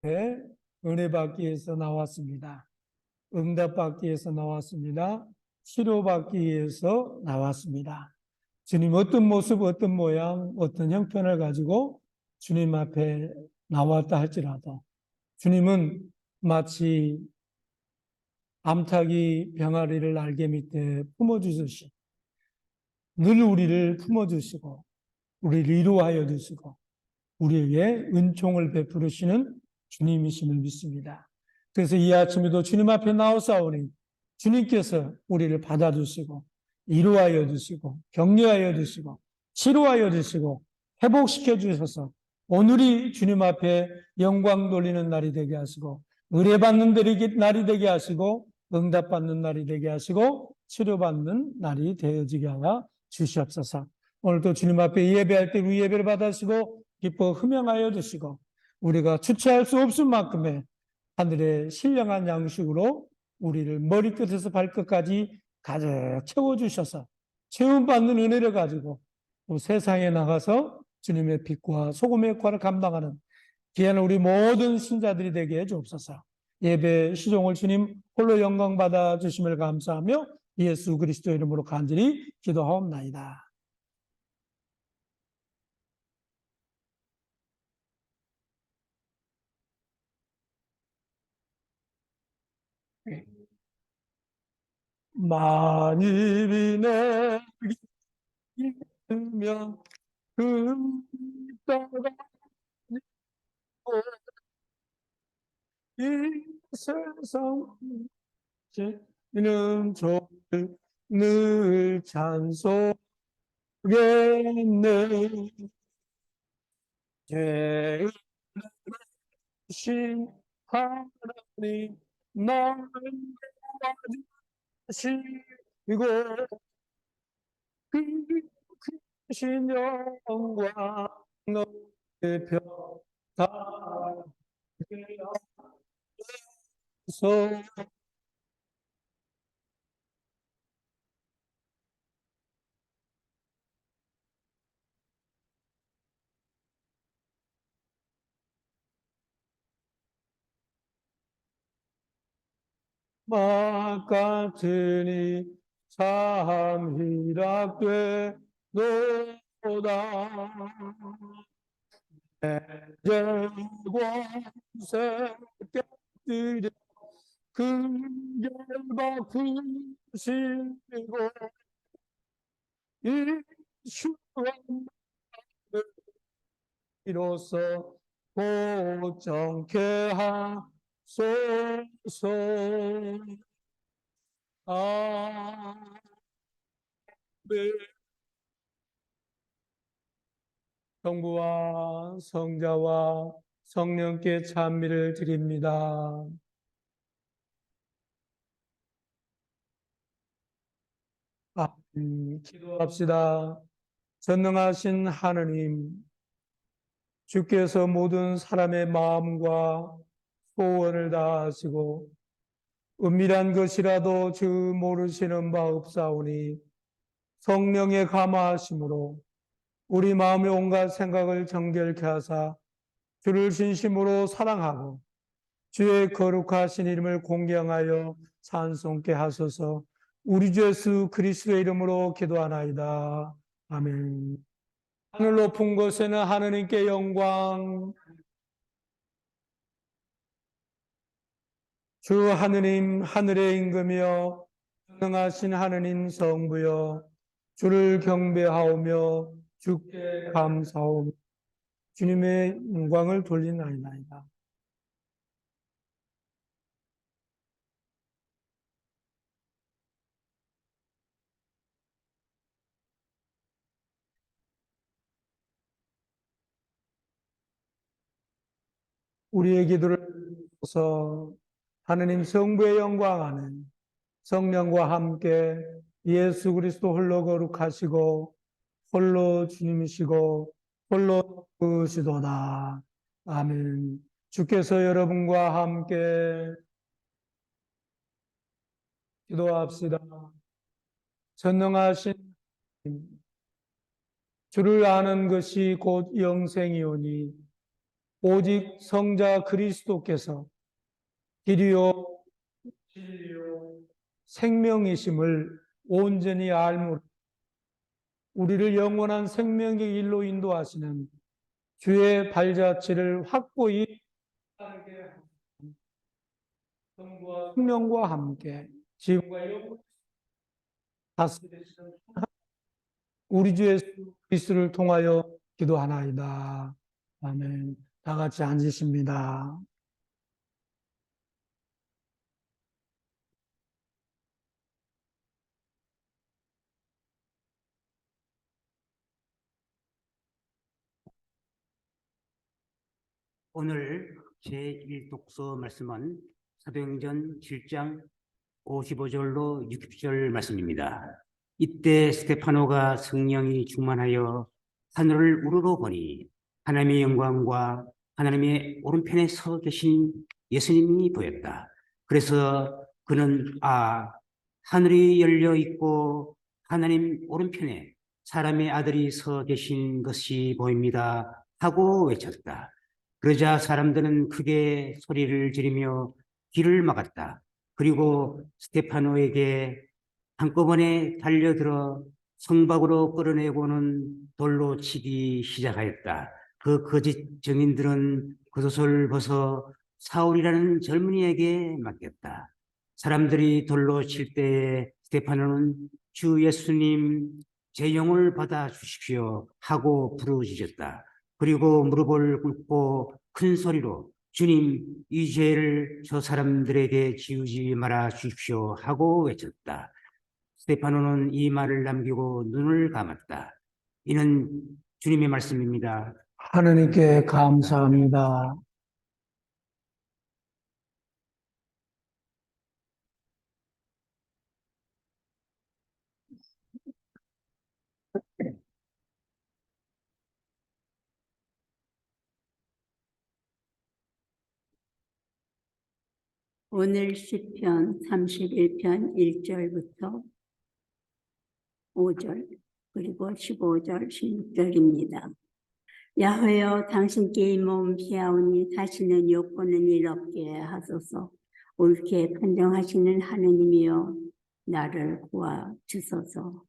은혜 받기 위해서 나왔습니다. 응답 받기 위해서 나왔습니다. 치료받기 위해서 나왔습니다. 주님 어떤 모습, 어떤 모양, 어떤 형편을 가지고 주님 앞에 나왔다 할지라도 주님은 마치 암탉이 병아리를 날개 밑에 품어주듯이 늘 우리를 품어주시고 우리를 위로하여 주시고 우리에게 은총을 베푸시는 주님이심을 믿습니다. 그래서 이 아침에도 주님 앞에 나오사오니 주님께서 우리를 받아주시고 위로하여 주시고 격려하여 주시고 치료하여 주시고 회복시켜 주셔서 오늘이 주님 앞에 영광 돌리는 날이 되게 하시고 의뢰받는 날이 되게 하시고 응답받는 날이 되게 하시고 치료받는 날이 되어지게 하여 주시옵소서. 오늘도 주님 앞에 예배할 때 우리 예배를 받으시고 기뻐 흠양하여 주시고 우리가 주체할 수 없을 만큼의 하늘의 신령한 양식으로 우리를 머리끝에서 발끝까지 가득 채워주셔서 채움받는 은혜를 가지고 또 세상에 나가서 주님의 빛과 소금의 역할을 감당하는 귀한 우리 모든 신자들이 되게 해주옵소서. 예배 시종을 주님 홀로 영광 받아 주심을 감사하며 예수 그리스도 이름으로 간절히 기도하옵나이다. 만일이 내리면 그 떠가 이 세상 이는 저를 늘 찬송하겠네. 죄신 하나님 나를 도와주시고 크신 영광 너의 평다 서 막 같으니 참 희락되도다. 제곳에 깨뜨려 긍휼 베푸시고 이로써 고정케 하소서. 아멘. 성부와 성자와 성령께 찬미를 드립니다. 기도합시다. 전능하신 하느님, 주께서 모든 사람의 마음과 소원을 다하시고 은밀한 것이라도 주 모르시는 바 없사오니 성령의 감화하심으로 우리 마음의 온갖 생각을 정결케 하사 주를 진심으로 사랑하고 주의 거룩하신 이름을 공경하여 찬송케 하소서. 우리 주 예수 그리스도의 이름으로 기도하나이다. 아멘. 하늘 높은 곳에는 하느님께 영광. 주 하느님 하늘에 임금이여 전능하신 하느님 성부여 주를 경배하오며 주께 감사하오며 주님의 영광을 돌리나이다. 우리의 기도를 들어서 하느님 성부의 영광하는 성령과 함께 예수 그리스도 홀로 거룩하시고 홀로 주님이시고 홀로 그시도다. 아멘. 주께서 여러분과 함께 기도합시다. 전능하신 주를 아는 것이 곧 영생이오니 오직 성자 그리스도께서 길이요 진리요 생명이심을 온전히 알므로 우리를 영원한 생명의 일로 인도하시는 주의 발자취를 확고히 따르게 하시고 성과 생명과 함께 지금과 영원 다스리시는 우리 주 예수 그리스도를 통하여 기도하나이다. 아멘. 다 같이 앉으십니다. 오늘 제1독서 말씀은 사도행전 7장 55절로 60절 말씀입니다. 이때 스데파노가 성령이 충만하여 하늘을 우러러 보니 하나님의 영광과 하나님의 오른편에 서 계신 예수님이 보였다. 그래서 그는 하늘이 열려 있고 하나님 오른편에 사람의 아들이 서 계신 것이 보입니다 하고 외쳤다. 그러자 사람들은 크게 소리를 지르며 길을 막았다. 그리고 스데파노에게 한꺼번에 달려들어 성 밖으로 끌어내고는 돌로 치기 시작하였다. 그 거짓 증인들은 겉옷을 벗어 사울이라는 젊은이에게 맡겼다. 사람들이 돌로 칠 때에 스데파노는 주 예수님 제 영을 받아 주십시오 하고 부르짖었다. 그리고 무릎을 꿇고 큰 소리로 주님, 이 죄를 저 사람들에게 지우지 말아 주십시오 하고 외쳤다. 스데파노는 이 말을 남기고 눈을 감았다. 이는 주님의 말씀입니다. 하느님께 감사합니다. 오늘 시편 31편 1절부터 5절 그리고 15절 16절입니다. 야훼여 당신께 이 몸 피하오니 다시는 욕보는 일 없게 하소서. 옳게 판정하시는 하느님이여 나를 구하 주소서.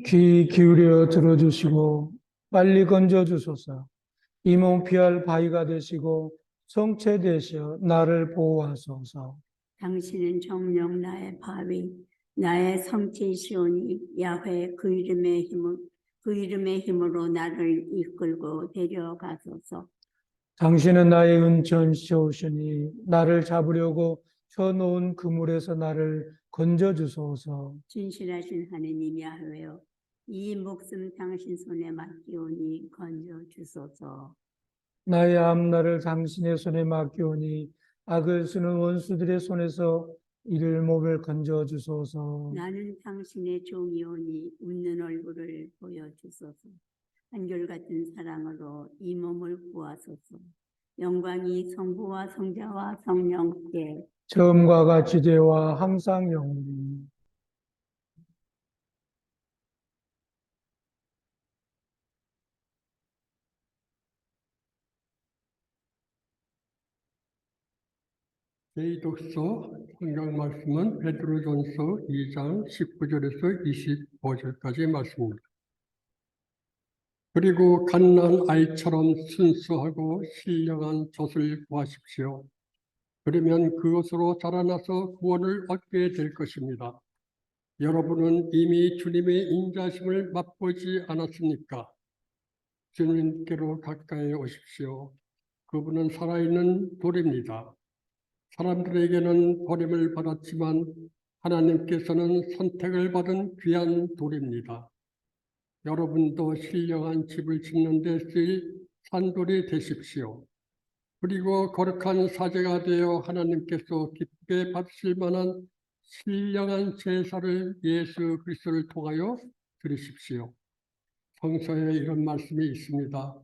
귀 기울여 들어주시고 빨리 건져주소서. 이 몸 피할 바위가 되시고 성체 되시어 나를 보호하소서. 당신은 정녕 나의 바위, 나의 성체이시오니 야훼 그 이름의 힘으로 나를 이끌고 데려가소서. 당신은 나의 은천시오시니 나를 잡으려고 쳐놓은 그물에서 나를 건져주소서. 진실하신 하느님 야훼여 이 목숨 당신 손에 맡기오니 건져주소서. 나의 앞날을 당신의 손에 맡기오니 악을 쓰는 원수들의 손에서 이를 몸을 건져주소서. 나는 당신의 종이오니 웃는 얼굴을 보여주소서. 한결같은 사랑으로 이 몸을 구하소서. 영광이 성부와 성자와 성령께 처음과 같이 되와 항상 영원히. 제2독서 성경 말씀은 베드로전서 2장 19절에서 25절까지 말씀입니다. 그리고 갓난 아이처럼 순수하고 신령한 젖을 구하십시오. 그러면 그것으로 자라나서 구원을 얻게 될 것입니다. 여러분은 이미 주님의 인자심을 맛보지 않았습니까? 주님께로 가까이 오십시오. 그분은 살아있는 돌입니다. 사람들에게는 버림을 받았지만 하나님께서는 선택을 받은 귀한 돌입니다. 여러분도 신령한 집을 짓는 데 쓰일 산돌이 되십시오. 그리고 거룩한 사제가 되어 하나님께서 기쁘게 받으실 만한 신령한 제사를 예수 그리스도를 통하여 드리십시오. 성서에 이런 말씀이 있습니다.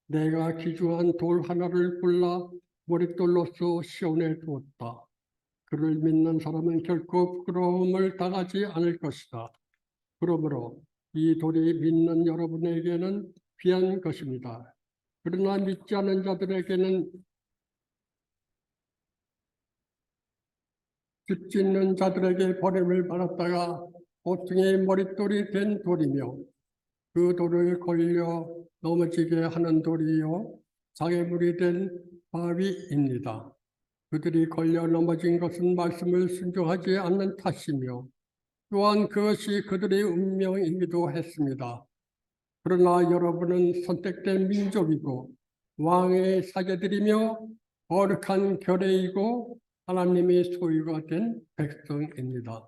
내가 귀중한 돌 하나를 골라 머릿돌로서 시온에 두었다. 그를 믿는 사람은 결코 부끄러움을 당하지 않을 것이다. 그러므로 이 돌이 믿는 여러분에게는 귀한 것입니다. 그러나 믿지 않은 자들에게는 빚짓는 자들에게 버림을 받았다가 보통의 머릿돌이 된 돌이며 그 돌을 걸려 넘어지게 하는 돌이요 장애물이 된 바위입니다. 그들이 걸려 넘어진 것은 말씀을 순종하지 않는 탓이며 또한 그것이 그들의 운명이기도 했습니다. 그러나 여러분은 선택된 민족이고 왕의 사제들이며 거룩한 결례이고 하나님의 소유가 된 백성입니다.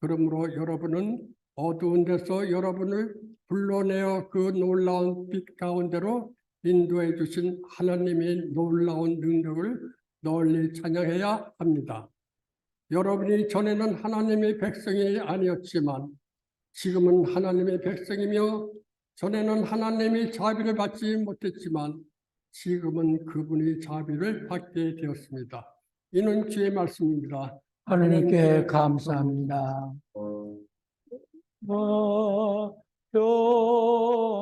그러므로 여러분은 어두운 데서 여러분을 불러내어 그 놀라운 빛 가운데로 인도해 주신 하나님의 놀라운 능력을 널리 찬양해야 합니다. 여러분이 전에는 하나님의 백성이 아니었지만 지금은 하나님의 백성이며 전에는 하나님의 자비를 받지 못했지만 지금은 그분의 자비를 받게 되었습니다. 이는 주의 말씀입니다. 하느님께 감사합니다.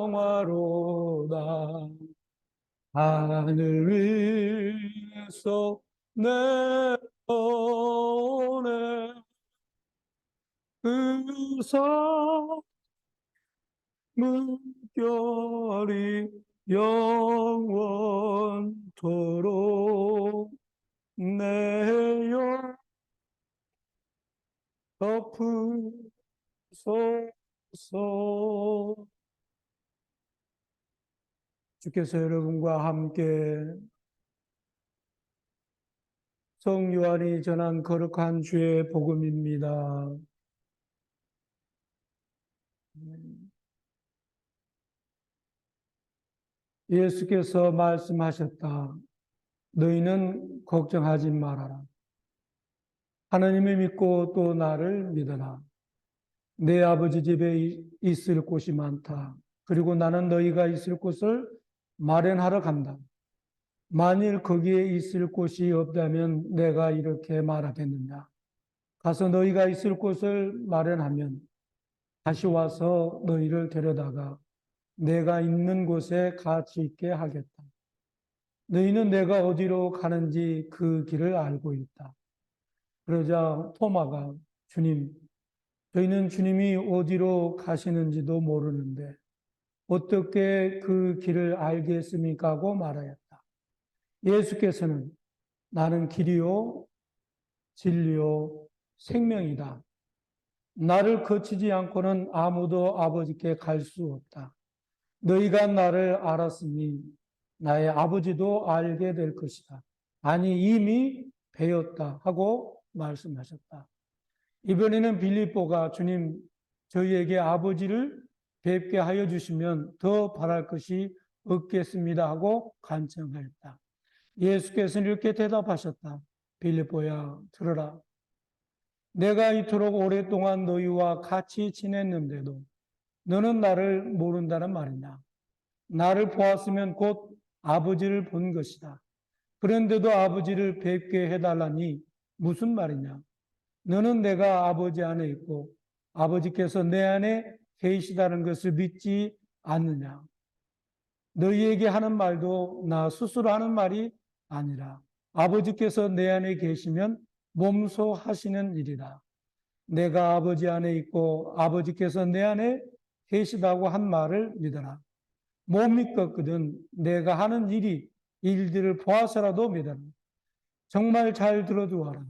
평화로다 하늘 위에서 내려오네 그 물결이 영원토록 내요 덮으소서. 주께서 여러분과 함께 성 요한이 전한 거룩한 주의 복음입니다. 예수께서 말씀하셨다. 너희는 걱정하지 말아라. 하나님을 믿고 또 나를 믿어라. 내 아버지 집에 있을 곳이 많다. 그리고 나는 너희가 있을 곳을 마련하러 간다. 만일 거기에 있을 곳이 없다면 내가 이렇게 말하겠느냐. 가서 너희가 있을 곳을 마련하면 다시 와서 너희를 데려다가 내가 있는 곳에 같이 있게 하겠다. 너희는 내가 어디로 가는지 그 길을 알고 있다. 그러자 토마가 주님, 저희는 주님이 어디로 가시는지도 모르는데 어떻게 그 길을 알겠습니까? 하고 말하였다. 예수께서는 나는 길이요, 진리요, 생명이다. 나를 거치지 않고는 아무도 아버지께 갈 수 없다. 너희가 나를 알았으니 나의 아버지도 알게 될 것이다. 아니 이미 배웠다 하고 말씀하셨다. 이번에는 빌립보가 주님 저희에게 아버지를 뵙게 하여 주시면 더 바랄 것이 없겠습니다 하고 간청하였다. 예수께서는 이렇게 대답하셨다. 빌립보야 들어라. 내가 이토록 오랫동안 너희와 같이 지냈는데도 너는 나를 모른다는 말이냐. 나를 보았으면 곧 아버지를 본 것이다. 그런데도 아버지를 뵙게 해달라니 무슨 말이냐. 너는 내가 아버지 안에 있고 아버지께서 내 안에 계시다는 것을 믿지 않느냐. 너희에게 하는 말도 나 스스로 하는 말이 아니라 아버지께서 내 안에 계시면 몸소 하시는 일이다. 내가 아버지 안에 있고 아버지께서 내 안에 계시다고 한 말을 믿어라. 못 믿겠거든 내가 하는 일들을 보아서라도 믿어라. 정말 잘 들어두어라.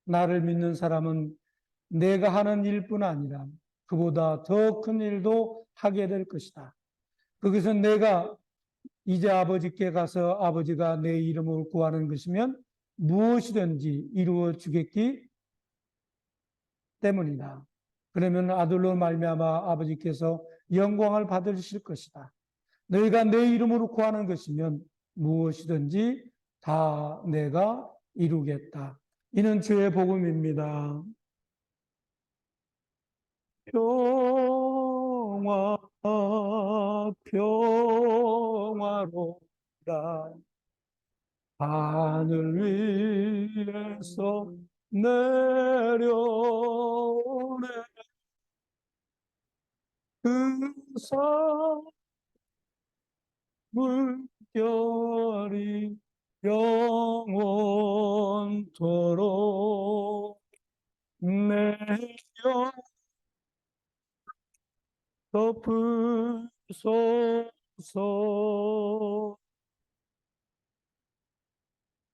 나를 믿는 사람은 내가 하는 일뿐 아니라 그보다 더 큰 일도 하게 될 것이다. 그것은 내가 이제 아버지께 가서 아버지가 내 이름을 구하는 것이면 무엇이든지 이루어 주겠기 때문이다. 그러면 아들로 말미암아 아버지께서 영광을 받으실 것이다. 너희가 내 이름으로 구하는 것이면 무엇이든지 다 내가 이루겠다. 이는 주의 복음입니다. 평화 평화로다 하늘 위에서 내려오네 그 특별히 영원토록 내려 덮으소서.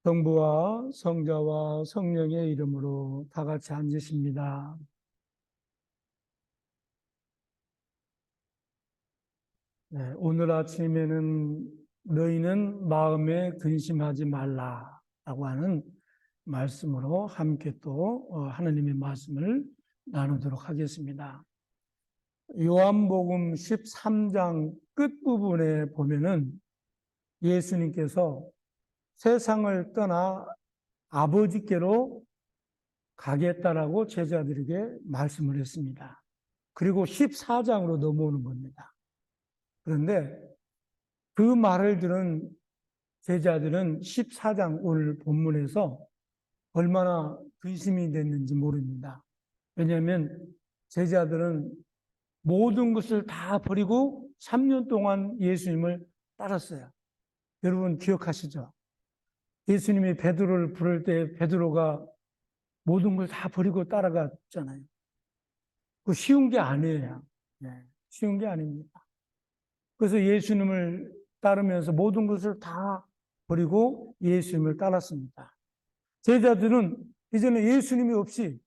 성부와 성자와 성령의 이름으로 다 같이 앉으십니다. 네, 오늘 아침에는 너희는 마음에 근심하지 말라라고 하는 말씀으로 함께 또 하나님의 말씀을 나누도록 하겠습니다. 요한복음 13장 끝부분에 보면은 예수님께서 세상을 떠나 아버지께로 가겠다라고 제자들에게 말씀을 했습니다. 그리고 14장으로 넘어오는 겁니다. 그런데 그 말을 들은 제자들은 14장 오늘 본문에서 얼마나 근심이 됐는지 모릅니다. 왜냐하면 제자들은 모든 것을 다 버리고 3년 동안 예수님을 따랐어요. 여러분 기억하시죠? 예수님이 베드로를 부를 때 베드로가 모든 걸 다 버리고 따라갔잖아요. 그 쉬운 게 아니에요. 네, 쉬운 게 아닙니다. 그래서 예수님을 따르면서 모든 것을 다 버리고 예수님을 따랐습니다. 제자들은 이제는 예수님이 없이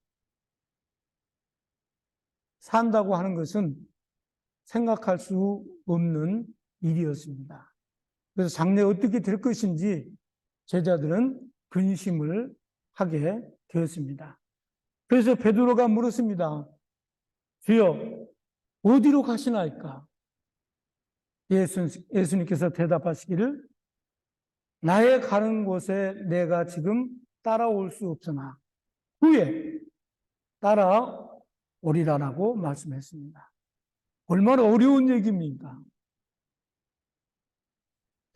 산다고 하는 것은 생각할 수 없는 일이었습니다. 그래서 장래 어떻게 될 것인지 제자들은 근심을 하게 되었습니다. 그래서 베드로가 물었습니다. 주여, 어디로 가시나이까? 예수님께서 대답하시기를 나의 가는 곳에 내가 지금 따라올 수 없으나 후에 따라오리라라고 말씀했습니다. 얼마나 어려운 얘기입니까?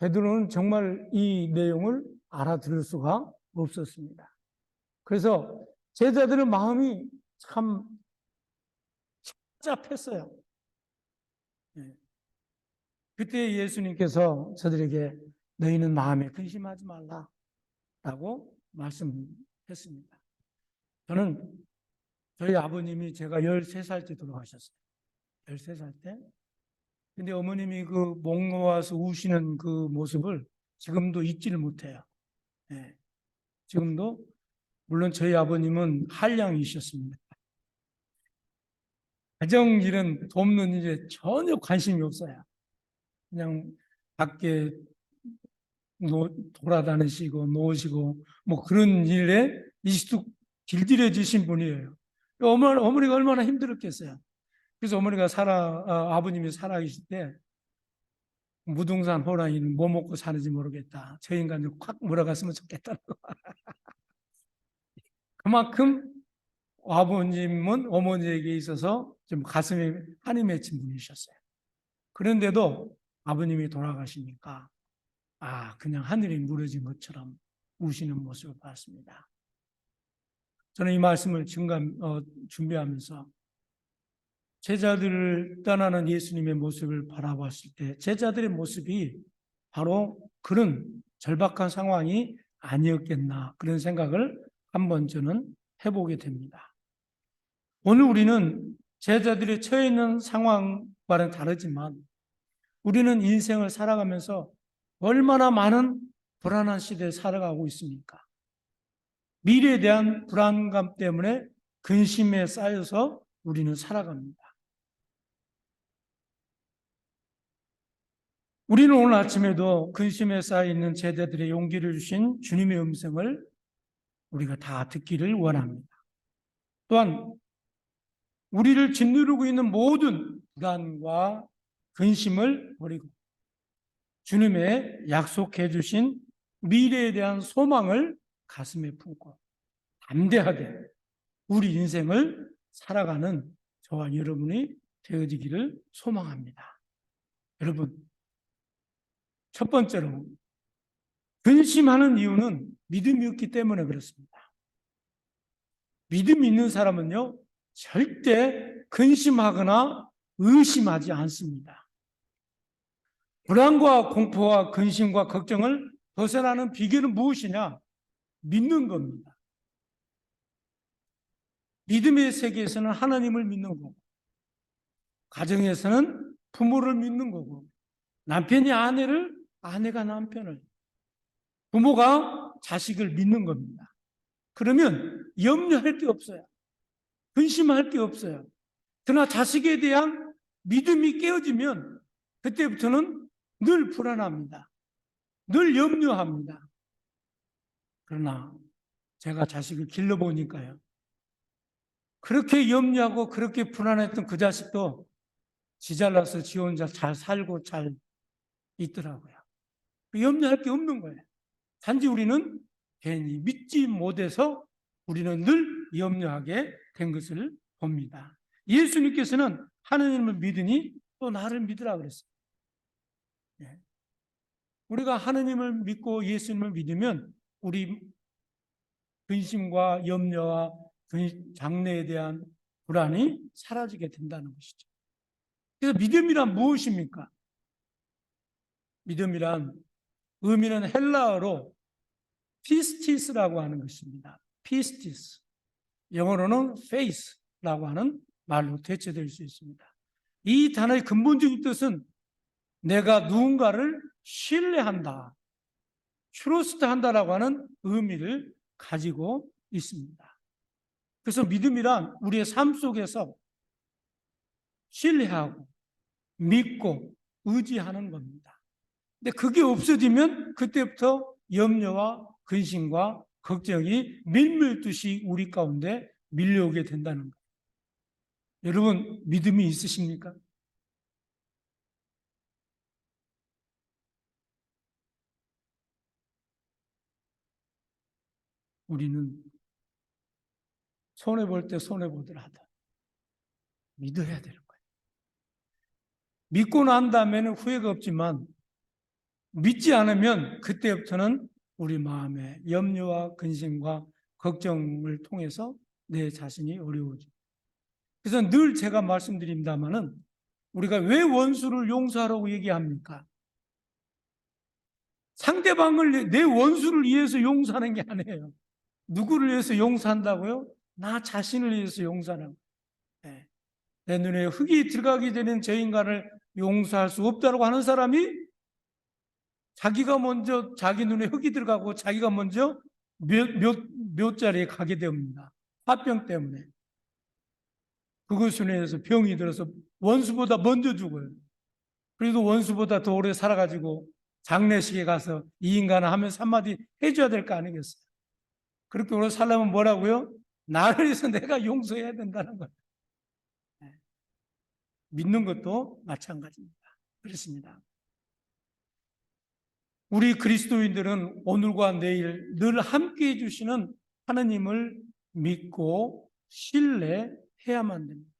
베드로는 정말 이 내용을 알아들을 수가 없었습니다. 그래서 제자들의 마음이 참 복잡했어요. 그때 예수님께서 저들에게 너희는 마음에 근심하지 말라라고 말씀했습니다. 저는 저희 아버님이 제가 13살 때 돌아가셨어요. 13살 때. 근데 어머님이 그 목 놓아서 우시는 그 모습을 지금도 잊지를 못해요. 네. 지금도 물론 저희 아버님은 한량이셨습니다. 가정 일은 돕는 일에 전혀 관심이 없어요. 그냥 밖에 돌아다니시고 노시고 뭐 그런 일에 익숙 길들여지신 분이에요. 어머니가 얼마나 힘들었겠어요. 그래서 어머니가 아버님이 살아계실 때 무등산 호랑이는 뭐 먹고 사는지 모르겠다. 저 인간들 콱 물어갔으면 좋겠다. 그만큼 아버님은 어머니에게 있어서 좀 가슴에 한이 맺힌 분이셨어요. 그런데도 아버님이 돌아가시니까 그냥 하늘이 무너진 것처럼 우시는 모습을 봤습니다. 저는 이 말씀을 준비하면서 제자들을 떠나는 예수님의 모습을 바라봤을 때 제자들의 모습이 바로 그런 절박한 상황이 아니었겠나 그런 생각을 한번 저는 해보게 됩니다. 오늘 우리는 제자들이 처해 있는 상황과는 다르지만 우리는 인생을 살아가면서 얼마나 많은 불안한 시대에 살아가고 있습니까? 미래에 대한 불안감 때문에 근심에 쌓여서 우리는 살아갑니다. 우리는 오늘 아침에도 근심에 쌓여있는 제자들의 용기를 주신 주님의 음성을 우리가 다 듣기를 원합니다. 또한 우리를 짓누르고 있는 모든 불안과 근심을 버리고 주님의 약속해 주신 미래에 대한 소망을 가슴에 품고 담대하게 우리 인생을 살아가는 저와 여러분이 되어지기를 소망합니다. 여러분, 첫 번째로 근심하는 이유는 믿음이 없기 때문에 그렇습니다. 믿음이 있는 사람은요, 절대 근심하거나 의심하지 않습니다. 불안과 공포와 근심과 걱정을 벗어나는 비결은 무엇이냐? 믿는 겁니다. 믿음의 세계에서는 하나님을 믿는 거고, 가정에서는 부모를 믿는 거고, 남편이 아내를, 아내가 남편을, 부모가 자식을 믿는 겁니다. 그러면 염려할 게 없어요. 근심할 게 없어요. 그러나 자식에 대한 믿음이 깨어지면 그때부터는 늘 불안합니다. 늘 염려합니다. 그러나 제가 자식을 길러보니까요, 그렇게 염려하고 그렇게 불안했던 그 자식도 지 잘나서 지 혼자 잘 살고 잘 있더라고요. 염려할 게 없는 거예요. 단지 우리는 괜히 믿지 못해서 우리는 늘 염려하게 된 것을 봅니다. 예수님께서는 하나님을 믿으니 또 나를 믿으라 그랬어요. 우리가 하나님을 믿고 예수님을 믿으면 우리 근심과 염려와 장래에 대한 불안이 사라지게 된다는 것이죠. 그래서 믿음이란 무엇입니까? 믿음이란 의미는 헬라어로 피스티스라고 하는 것입니다. 피스티스. 영어로는 faith라고 하는 말로 대체될 수 있습니다. 이 단어의 근본적인 뜻은 내가 누군가를 신뢰한다, 트러스트한다라고 하는 의미를 가지고 있습니다. 그래서 믿음이란 우리의 삶 속에서 신뢰하고 믿고 의지하는 겁니다. 근데 그게 없어지면 그때부터 염려와 근심과 걱정이 밀밀듯이 우리 가운데 밀려오게 된다는 거예요. 여러분, 믿음이 있으십니까? 우리는 손해볼 때 손해보더라 하다. 믿어야 되는 거예요. 믿고 난 다음에는 후회가 없지만 믿지 않으면 그때부터는 우리 마음에 염려와 근심과 걱정을 통해서 내 자신이 어려워져. 그래서 늘 제가 말씀드립니다마는 우리가 왜 원수를 용서하라고 얘기합니까? 상대방을, 내 원수를 위해서 용서하는 게 아니에요. 누구를 위해서 용서한다고요? 나 자신을 위해서 용서하는 거예요. 내 눈에 흙이 들어가게 되는 저 인간을 용서할 수 없다고 하는 사람이 자기가 먼저 자기 눈에 흙이 들어가고 자기가 먼저 몇 자리에 가게 됩니다. 화병 때문에. 그것으로 인해서 병이 들어서 원수보다 먼저 죽어요. 그래도 원수보다 더 오래 살아가지고 장례식에 가서 이 인간을 하면서 한마디 해줘야 될 거 아니겠어요? 그렇게 오래 살려면 뭐라고요? 나를 위해서 내가 용서해야 된다는 거예요. 믿는 것도 마찬가지입니다. 그렇습니다. 우리 그리스도인들은 오늘과 내일 늘 함께 해주시는 하나님을 믿고 신뢰해야만 됩니다.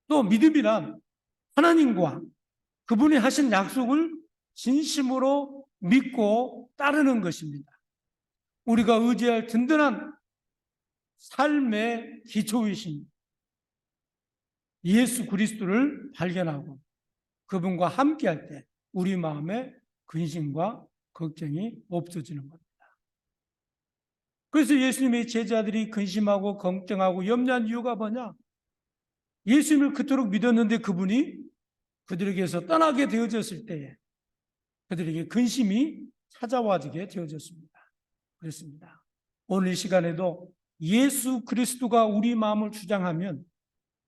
또 믿음이란 하나님과 그분이 하신 약속을 진심으로 믿고 따르는 것입니다. 우리가 의지할 든든한 삶의 기초이신 예수 그리스도를 발견하고 그분과 함께할 때 우리 마음에 근심과 걱정이 없어지는 겁니다. 그래서 예수님의 제자들이 근심하고 걱정하고 염려한 이유가 뭐냐? 예수님을 그토록 믿었는데 그분이 그들에게서 떠나게 되어졌을 때에 그들에게 근심이 찾아와지게 되어졌습니다. 그렇습니다. 오늘 이 시간에도 예수 그리스도가 우리 마음을 주장하면,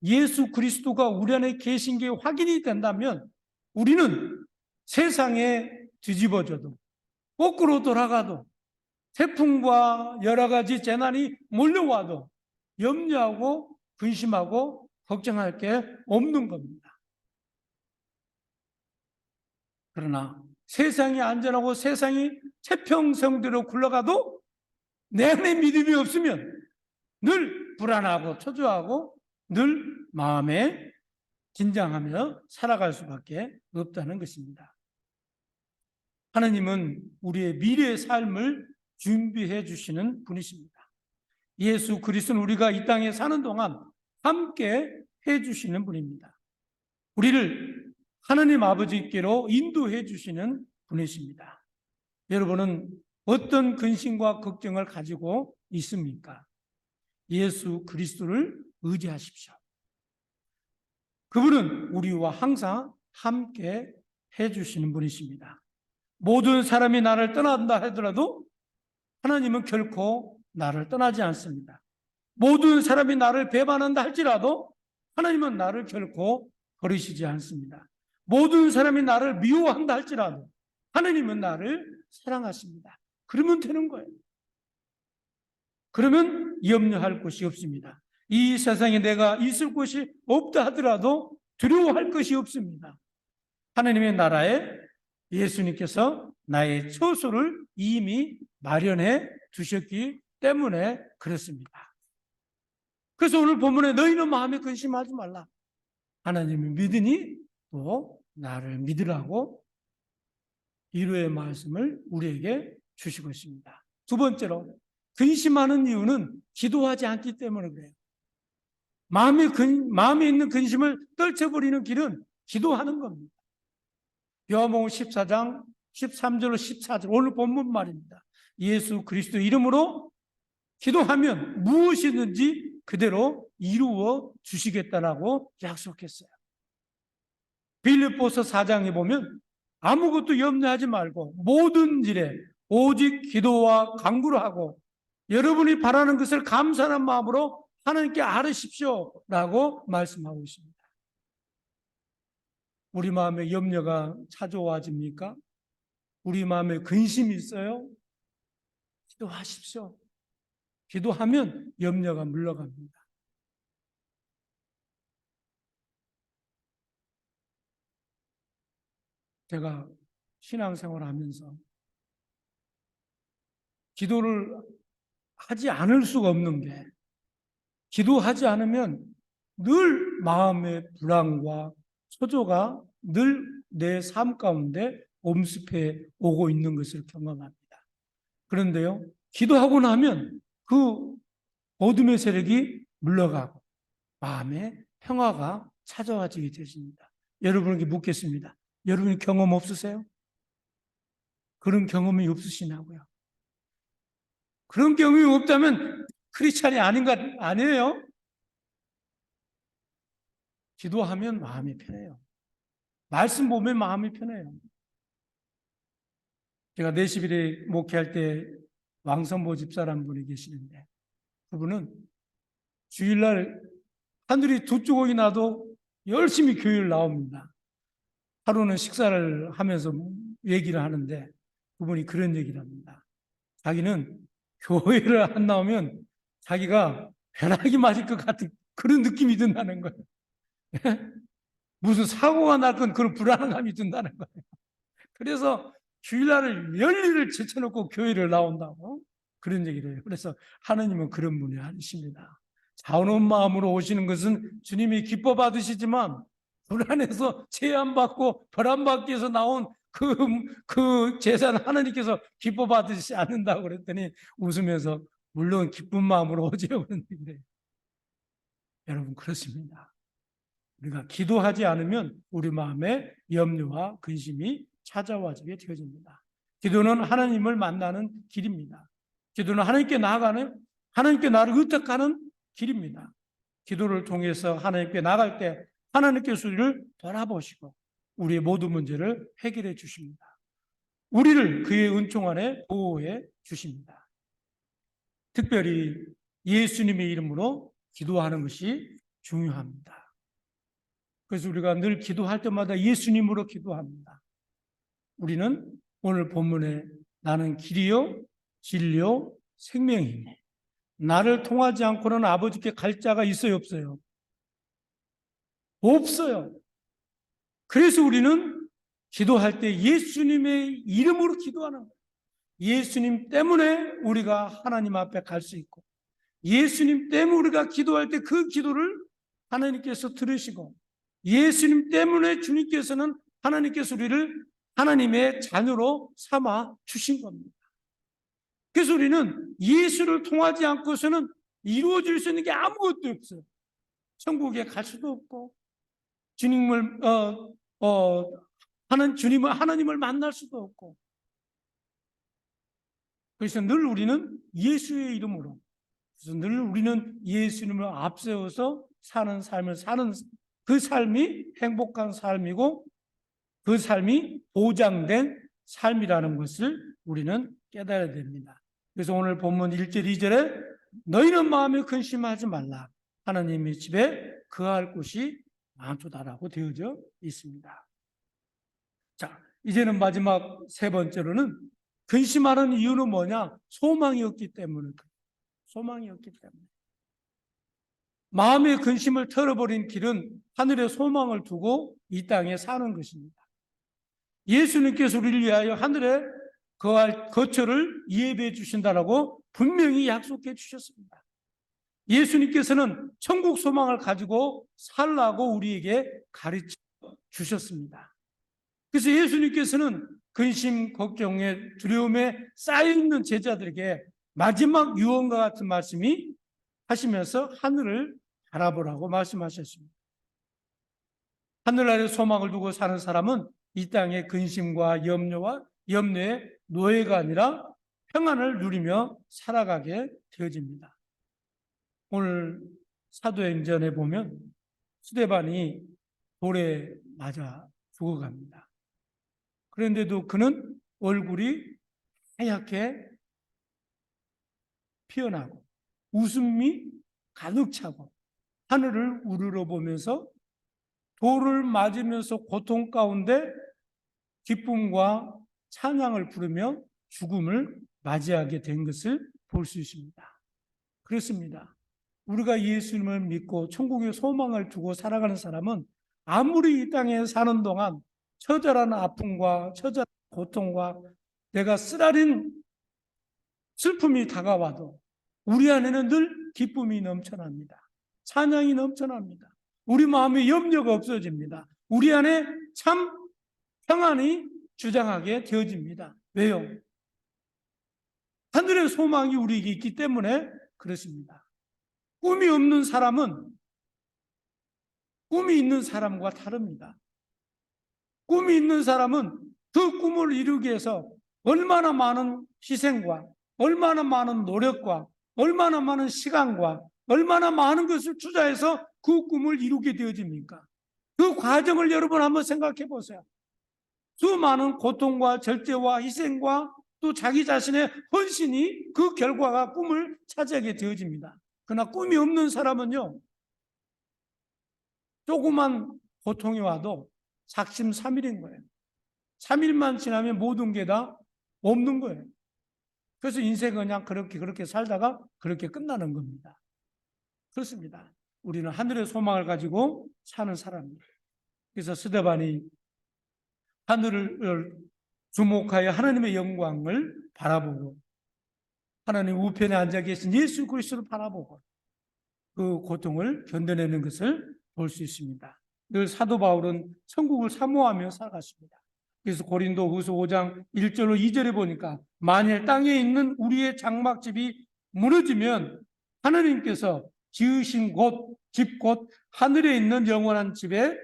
예수 그리스도가 우리 안에 계신 게 확인이 된다면 우리는 세상에 뒤집어져도 거꾸로 돌아가도 태풍과 여러 가지 재난이 몰려와도 염려하고 근심하고 걱정할 게 없는 겁니다. 그러나 세상이 안전하고 세상이 태평성대로 굴러가도 내 안에 믿음이 없으면 늘 불안하고 초조하고 늘 마음에 긴장하며 살아갈 수밖에 없다는 것입니다. 하나님은 우리의 미래의 삶을 준비해 주시는 분이십니다. 예수 그리스도는 우리가 이 땅에 사는 동안 함께 해 주시는 분입니다. 우리를 하나님 아버지께로 인도해 주시는 분이십니다. 여러분은 어떤 근심과 걱정을 가지고 있습니까? 예수 그리스도를 의지하십시오. 그분은 우리와 항상 함께 해주시는 분이십니다. 모든 사람이 나를 떠난다 하더라도 하나님은 결코 나를 떠나지 않습니다. 모든 사람이 나를 배반한다 할지라도 하나님은 나를 결코 버리시지 않습니다. 모든 사람이 나를 미워한다 할지라도 하나님은 나를 사랑하십니다. 그러면 되는 거예요. 그러면 염려할 것이 없습니다. 이 세상에 내가 있을 곳이 없다 하더라도 두려워할 것이 없습니다. 하나님의 나라에 예수님께서 나의 처소를 이미 마련해 두셨기 때문에 그렇습니다. 그래서 오늘 본문에 너희는 마음에 근심하지 말라. 하나님을 믿으니 또 나를 믿으라고 위로의 말씀을 우리에게 주시고 있습니다. 두 번째로 근심하는 이유는 기도하지 않기 때문에 그래요. 마음에 있는 근심을 떨쳐버리는 길은 기도하는 겁니다. 요한복음 14장 13절로 14절 오늘 본문 말입니다. 예수 그리스도 이름으로 기도하면 무엇이든지 그대로 이루어 주시겠다라고 약속했어요. 빌립보서 4장에 보면 아무것도 염려하지 말고 모든 일에 오직 기도와 간구를 하고 여러분이 바라는 것을 감사하는 마음으로 하나님께 아뢰십시오라고 말씀하고 있습니다. 우리 마음에 염려가 찾아와집니까? 우리 마음에 근심이 있어요? 기도하십시오. 기도하면 염려가 물러갑니다. 제가 신앙생활을 하면서 기도를 하지 않을 수가 없는 게 기도하지 않으면 늘 마음의 불안과 초조가 늘 내 삶 가운데 엄습해 오고 있는 것을 경험합니다. 그런데요, 기도하고 나면 그 어둠의 세력이 물러가고 마음의 평화가 찾아와지게 되십니다. 여러분에게 묻겠습니다. 여러분 경험 없으세요? 그런 경험이 없으시냐고요? 그런 경험이 없다면 크리스찬이 아닌 것 아니에요? 기도하면 마음이 편해요. 말씀 보면 마음이 편해요. 제가 내시빌에 목회할 때 왕선보 집사라는 분이 계시는데 그분은 주일날 하늘이 두 조각이 나도 열심히 교회를 나옵니다. 하루는 식사를 하면서 얘기를 하는데 그분이 그런 얘기를 합니다. 자기는 교회를 안 나오면 자기가 벼락이 맞을 것 같은 그런 느낌이 든다는 거예요. 무슨 사고가 날 건 그런 불안감이 든다는 거예요. 그래서 주일날을 열일을 제쳐놓고 교회를 나온다고 그런 얘기를 해요. 그래서 하나님은 그런 분이 아니십니다. 자원한 마음으로 오시는 것은 주님이 기뻐 받으시지만 불안해서 제한받고 벌안받기 위해서 나온 그 제사는 하나님께서 기뻐 받으시지 않는다고 그랬더니 웃으면서 물론 기쁜 마음으로 오지요 그런 얘기를 해요. 여러분 그렇습니다. 우리가 기도하지 않으면 우리 마음에 염려와 근심이 찾아와지게 되어집니다. 기도는 하나님을 만나는 길입니다. 기도는 하나님께 나아가는, 하나님께 나를 의탁하는 길입니다. 기도를 통해서 하나님께 나갈 때 하나님께서 우리를 돌아보시고 우리의 모든 문제를 해결해 주십니다. 우리를 그의 은총 안에 보호해 주십니다. 특별히 예수님의 이름으로 기도하는 것이 중요합니다. 그래서 우리가 늘 기도할 때마다 예수님으로 기도합니다. 우리는 오늘 본문에 나는 길이요 진리요 생명이니 나를 통하지 않고는 아버지께 갈 자가 있어요 없어요? 없어요. 그래서 우리는 기도할 때 예수님의 이름으로 기도하는 거예요. 예수님 때문에 우리가 하나님 앞에 갈 수 있고 예수님 때문에 우리가 기도할 때 그 기도를 하나님께서 들으시고 예수님 때문에 주님께서는 하나님께서 우리를 하나님의 자녀로 삼아 주신 겁니다. 그래서 우리는 예수를 통하지 않고서는 이루어질 수 있는 게 아무것도 없어요. 천국에 갈 수도 없고 주님을 하나님을 만날 수도 없고, 그래서 늘 우리는 예수의 이름으로, 그래서 늘 우리는 예수님을 앞세워서 사는 삶을 사는 그 삶이 행복한 삶이고 그 삶이 보장된 삶이라는 것을 우리는 깨달아야 됩니다. 그래서 오늘 본문 1절, 2절에 너희는 마음에 근심하지 말라. 하나님의 집에 거할 곳이 많도다라고 되어져 있습니다. 자, 이제는 마지막 세 번째로는 근심하는 이유는 뭐냐? 소망이 없기 때문에. 소망이 없기 때문에. 마음의 근심을 털어버린 길은 하늘에 소망을 두고 이 땅에 사는 것입니다. 예수님께서 우리를 위하여 하늘에 거할 거처를 예배해 주신다라고 분명히 약속해 주셨습니다. 예수님께서는 천국 소망을 가지고 살라고 우리에게 가르쳐 주셨습니다. 그래서 예수님께서는 근심, 걱정에, 두려움에 쌓여있는 제자들에게 마지막 유언과 같은 말씀이 하시면서 하늘을 바라보라고 말씀하셨습니다. 하늘 아래 소망을 두고 사는 사람은 이 땅의 근심과 염려의 노예가 아니라 평안을 누리며 살아가게 되어집니다. 오늘 사도행전에 보면 스데반이 돌에 맞아 죽어갑니다. 그런데도 그는 얼굴이 하얗게 피어나고 웃음이 가득 차고 하늘을 우러러보면서 돌을 맞으면서 고통 가운데 기쁨과 찬양을 부르며 죽음을 맞이하게 된 것을 볼 수 있습니다. 그렇습니다. 우리가 예수님을 믿고 천국의 소망을 두고 살아가는 사람은 아무리 이 땅에 사는 동안 처절한 아픔과 처절한 고통과 내가 쓰라린 슬픔이 다가와도 우리 안에는 늘 기쁨이 넘쳐납니다. 찬양이 넘쳐납니다. 우리 마음에 염려가 없어집니다. 우리 안에 참 평안이 주장하게 되어집니다. 왜요? 하늘의 소망이 우리에게 있기 때문에 그렇습니다. 꿈이 없는 사람은 꿈이 있는 사람과 다릅니다. 꿈이 있는 사람은 그 꿈을 이루기 위해서 얼마나 많은 희생과 얼마나 많은 노력과 얼마나 많은 시간과 얼마나 많은 것을 투자해서 그 꿈을 이루게 되어집니까? 그 과정을 여러분 한번 생각해 보세요. 수많은 고통과 절제와 희생과 또 자기 자신의 헌신이 그 결과가 꿈을 차지하게 되어집니다. 그러나 꿈이 없는 사람은요, 조그만 고통이 와도 작심삼일인 거예요. 3일만 지나면 모든 게 다 없는 거예요. 그래서 인생은 그냥 그렇게 살다가 그렇게 끝나는 겁니다. 그렇습니다. 우리는 하늘의 소망을 가지고 사는 사람입니다. 그래서 스데반이 하늘을 주목하여 하나님의 영광을 바라보고 하나님 우편에 앉아 계신 예수 그리스도를 바라보고 그 고통을 견뎌내는 것을 볼 수 있습니다. 늘 사도 바울은 천국을 사모하며 살아갔습니다. 그래서 고린도후서 5장 1절로 2절에 보니까 만일 땅에 있는 우리의 장막집이 무너지면 하나님께서 지으신 집 곧 하늘에 있는 영원한 집이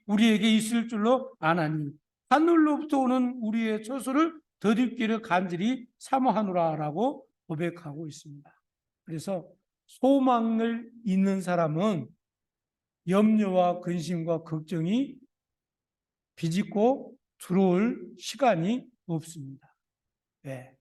우리에게 있을 줄로 아나니 하늘로부터 오는 우리의 처소를 덧입기를 간절히 사모하노라라고 고백하고 있습니다. 그래서 소망을 있는 사람은 염려와 근심과 걱정이 비집고 들어올 시간이 없습니다. 네.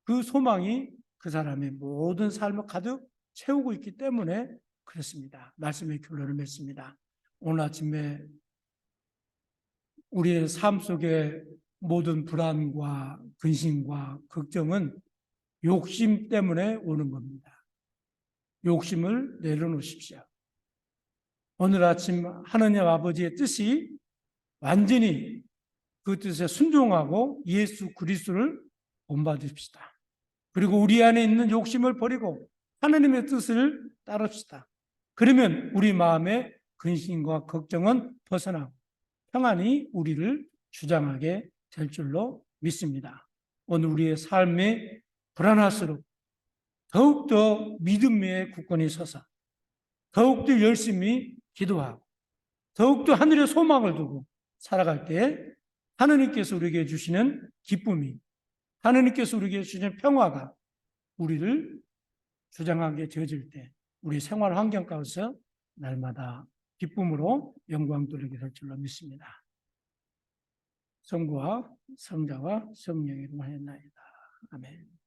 그 소망이 그 사람의 모든 삶을 가득 채우고 있기 때문에 그렇습니다. 말씀의 결론을 맺습니다. 오늘 아침에 우리의 삶 속에 모든 불안과 근심과 걱정은 욕심 때문에 오는 겁니다. 욕심을 내려놓으십시오. 오늘 아침 하나님 아버지의 뜻이 완전히 그 뜻에 순종하고 예수 그리스도를 본받읍시다. 그리고 우리 안에 있는 욕심을 버리고 하나님의 뜻을 따릅시다. 그러면 우리 마음의 근심과 걱정은 벗어나고 평안이 우리를 주장하게 될 줄로 믿습니다. 오늘 우리의 삶이 불안할수록 더욱더 믿음의 굳건히 서서 더욱더 열심히 기도하고 더욱더 하늘의 소망을 두고 살아갈 때 하느님께서 우리에게 주시는 기쁨이, 하느님께서 우리에게 주시는 평화가 우리를 주장하게 되어질 때 우리 생활 환경 가운데서 날마다 기쁨으로 영광 돌리게 될 줄로 믿습니다. 성부와 성자와 성령의 이름으로 하였나이다. 아멘.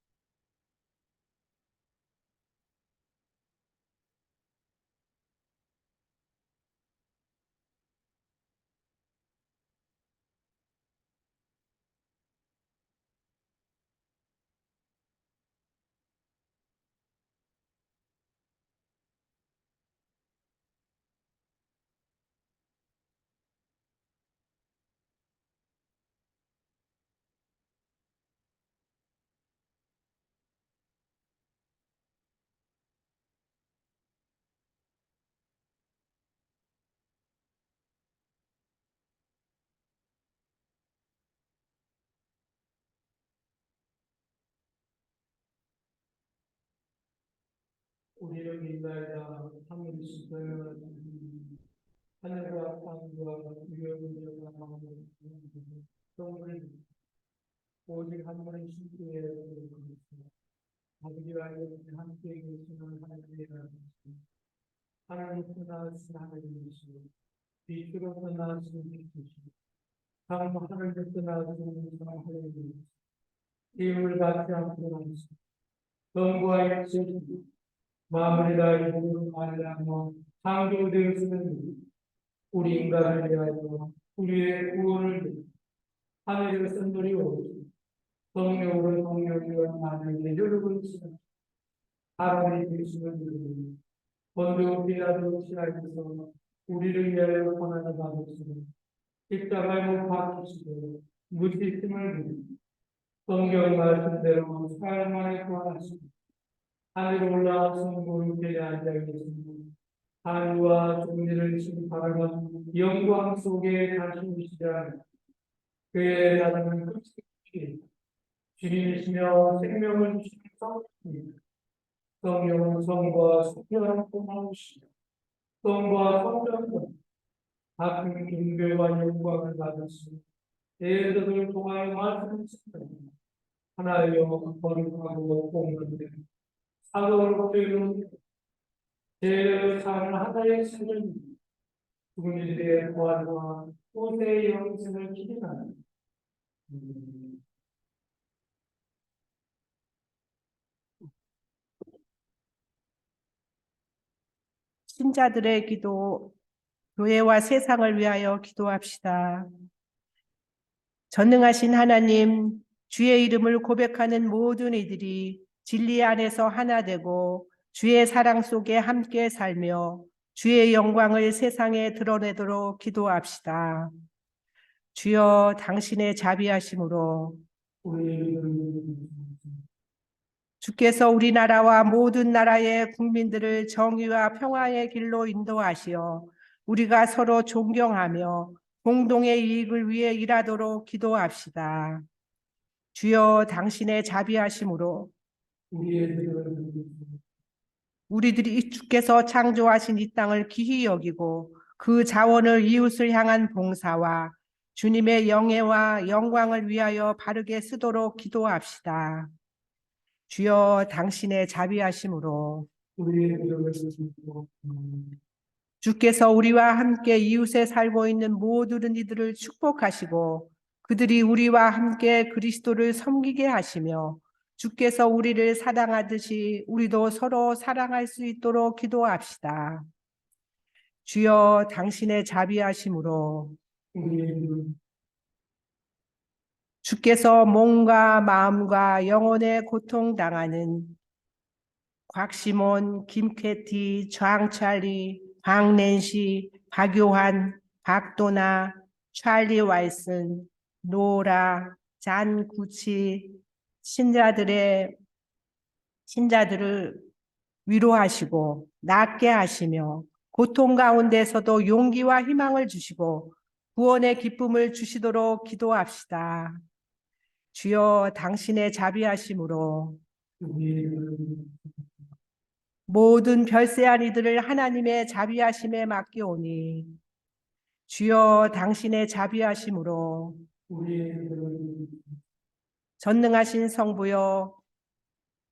우리를 믿나이다. 하늘이시여 하늘과 땅과 위험과 동물 오직 한 분의 신께 아버지와 함께 계시는 하나님의 하나님 나으신 하나님이시여 빛으로서 나으신 빛이시여 다음 하늘에서 나으신 하나님이시여 기운을 받지 않고 나으시여 영과 약속이 마음을 다해 몸으로 말하며 창조되었으면 우리 인간을 위하여 우리의 구원을 위해 하늘에서 노리오고 성령으로 성령이와 하나님의 여러분 시간 하나님의 되시는 분이 본도 빌라도 시라에서 우리를 위하여 고난을 받으시고 십자가에 못 박히시고 무시심을 부리 성경 말씀대로 사흘 만에 구원하시고 하늘로 올라가신 분께 앉아 계시니 하늘과 종지를 심판하는 영광 속에 가시니시라. 그의 나라는 끝이 주님이시며 생명을 주시는 성령입니다. 성령은 성과 성령을 나오시며 성과 성령은 같은 존귀와 영광을 받으시며 대들을 통하여 말씀하시며 하나여 거룩하고 공의롭게 사도로 되는 죄를 사는 하나의 신을 죽은 이들의 부활과 후세의 영생을 기대하는 신자들의 기도, 교회와 세상을 위하여 기도합시다. 전능하신 하나님, 주의 이름을 고백하는 모든 이들이 진리 안에서 하나 되고 주의 사랑 속에 함께 살며 주의 영광을 세상에 드러내도록 기도합시다. 주여 당신의 자비하심으로 주께서 우리나라와 모든 나라의 국민들을 정의와 평화의 길로 인도하시어 우리가 서로 존경하며 공동의 이익을 위해 일하도록 기도합시다. 주여 당신의 자비하심으로 우리들이 주께서 창조하신 이 땅을 귀히 여기고 그 자원을 이웃을 향한 봉사와 주님의 영예와 영광을 위하여 바르게 쓰도록 기도합시다. 주여 당신의 자비하심으로 주께서 우리와 함께 이웃에 살고 있는 모든 이들을 축복하시고 그들이 우리와 함께 그리스도를 섬기게 하시며 주께서 우리를 사랑하듯이 우리도 서로 사랑할 수 있도록 기도합시다. 주여 당신의 자비하심으로 주께서 몸과 마음과 영혼의 고통당하는 곽시몬, 김캐티, 장찰리, 박낸시, 박요한, 박도나, 찰리 왈슨, 노라, 잔 구치 신자들을 위로하시고 낫게 하시며 고통 가운데서도 용기와 희망을 주시고 구원의 기쁨을 주시도록 기도합시다. 주여 당신의 자비하심으로 모든 별세한 이들을 하나님의 자비하심에 맡기오니 주여 당신의 자비하심으로 우리의 그들을 전능하신 성부여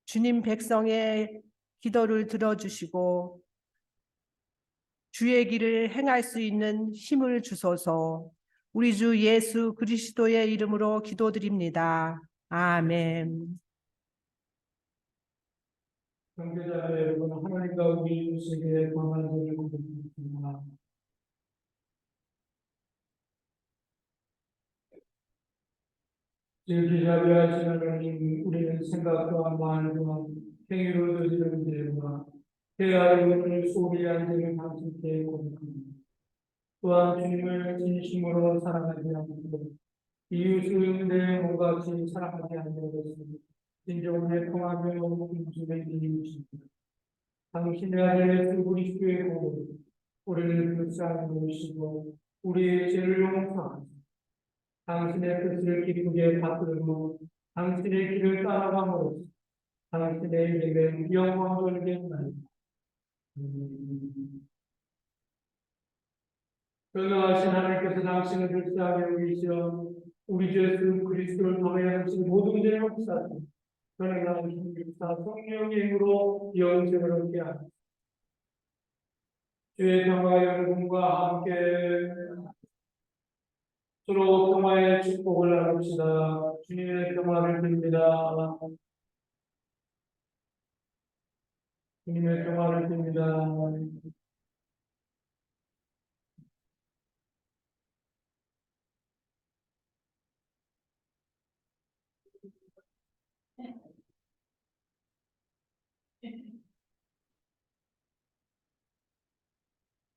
주님 백성의 기도를 들어주시고 주의 길을 행할 수 있는 힘을 주소서. 우리 주 예수 그리스도의 이름으로 기도드립니다. 아멘. 경제자 여러분, 하나님과 우리 이웃에게 권한 일을 고백합니다. 질기자비하신 하나님, 우리는 생각과 말과 행위로 저지른 죄와 대하여 소리 앉는 당신께 고백합니다. 또한 주님을 진심으로 사랑하지 않고 이웃을 내 몸같이 사랑하지 않는 것은 진정으로 통하며 공주의 이웃입니다. 당신의 아들 예수 그리스도의 공으로 우리를 불쌍히 여기시고 우리의 죄를 용서하시고 당신의 뜻을 기쁘게 받들고 당신의 길을 따라감으로써 당신의 이름에 영광 돌리겠나이다. 전능하신 하나님께서 당신을 불쌍히 여기시어 우리 주 예수 그리스도를 통하여 당신 모든 죄를 용서하시고 전능하신 육사 성령의 힘으로 영생을 얻게 하시고 주의 평화가 여러분과 함께 서로 평화의 축복을 나눕시다. 주님의 평화를 빕니다. 주님의 평화를 빕니다.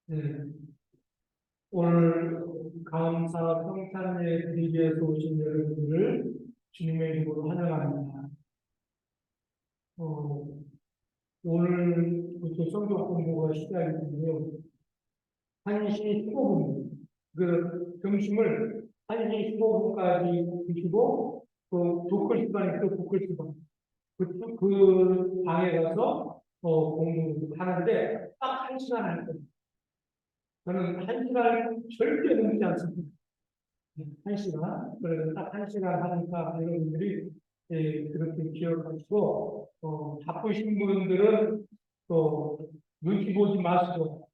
네. 오늘 감사 평탄에 드리기 위해서 오신 여러분들을 주님의 이름으로 환영합니다. 오늘부터 성경 공부가 시작이 되고요. 1시 15분, 그 점심을 1시 15분까지 드시고, 그 도클 시간이 또 도클 시간. 그 방에 가서 공부하는데 딱 1시간 할 겁니다. 저는 1시간 절대 넘지 않습니다. 1시간. 그래서 딱 1시간 하니까 여러분들이 그렇게 기억하시고, 바쁘신 분들은 또 눈치 보지 마시고,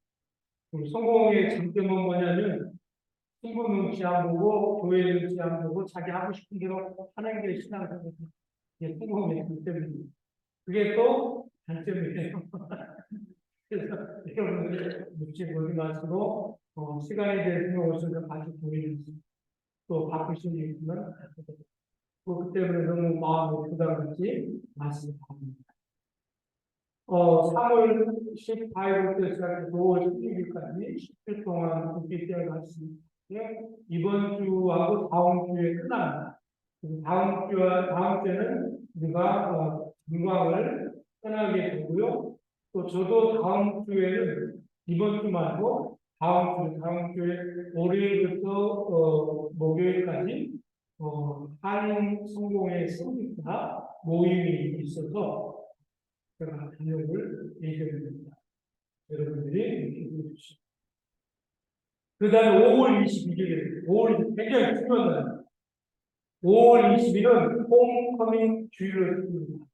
우리 성공의 장점은 뭐냐면, 친구 눈치 안 보고, 교회 눈치 안 보고, 자기 하고 싶은 대로 하는 게 신앙생활입니다. 이게 성공의 장점입니다. 그게 또 단점이에요. 그래서 여러분들 눈치 보지 마시고, 시간이 되시면 오셔서 같이 보이는 또 바쁘신 일 있으면 그렇기 때문에 너무 마음에 부담 갖지 마시기 바랍니다. 3월 18일부터 시작해서 5월 16일까지 10일 동안 국기대회 말씀인데 이번 주하고 다음 주에 끝납니다. 다음 주에는 우리가 관광을 떠나게 되고요. 또 저도 다음 주에는 이번 주 말고 다음 주에 월요일부터 목요일까지 한인 성공의 성직자 모임이 있어서 제가 다녀올 예정입니다. 여러분들이 기도해 주시고. 그 다음에 5월 22일, 5월 굉장히 중요한 날입니다. 5월 20일은 홈커밍 주일입니다.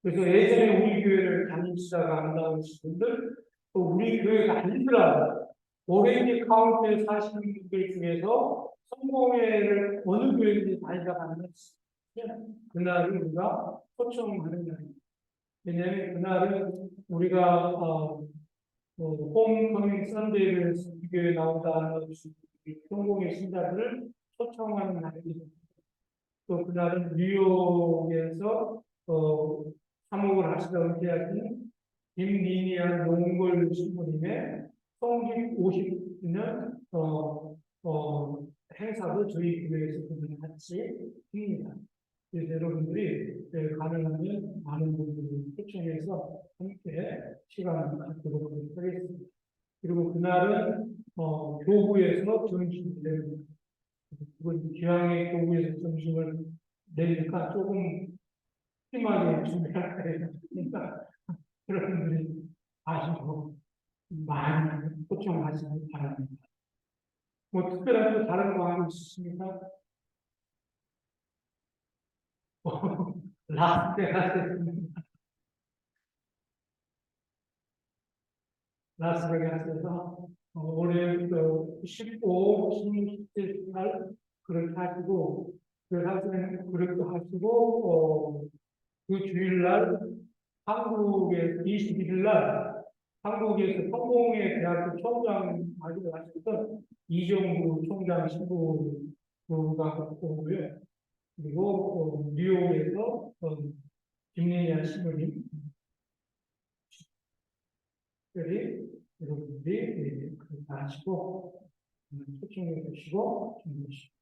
그래서 예전에 우리 교회를 다니시다가 안 나오신 분들, 또 우리 교회가 아니더라도 오렌지 카운티에 사시는 분들 중에서 성공회를 어느 교회인지 다니다가 안 나오시면 그날을 우리가 초청하는 날입니다. 왜냐하면 그날은 우리가 홈커밍 선데이를 교회에 나온다는 성공의 신자들을 초청하는 날입니다. 또 그날은 뉴욕에서 사목을 하시다 은퇴하신 김민희한 몽골 신부님의 성직 50주년 행사도 저희 교회에서 그분이 같이 합니다. 그래서 여러분들이 가능하면 많은 분들을 초청해서 함께 시간을 갖도록 하겠습니다. 그리고 그날은 교구에서 점심을 내립니다. 그건 기왕에 교구에서 점심을 내니까 조금 심하게 준비할 거예요. 그러니까 여러분들이 아시고 많이 소통하시기 바랍니다. 뭐 특별한 또 다른 거 하고 있으십니까? 라스베가스에서 올해 15, 16세 날 그렇게 하시고 그 학생 그렇게 하시고 그 주일날 한국에서 21일 날 한국에서 성공회 대학교 총장 하기로 하셨던 이종구 총장 신부가 오고요. 그리고 뉴욕에서 김래년 신부님 특별히 여러분들이 그렇게 하시고 소통해 주시고 주무시고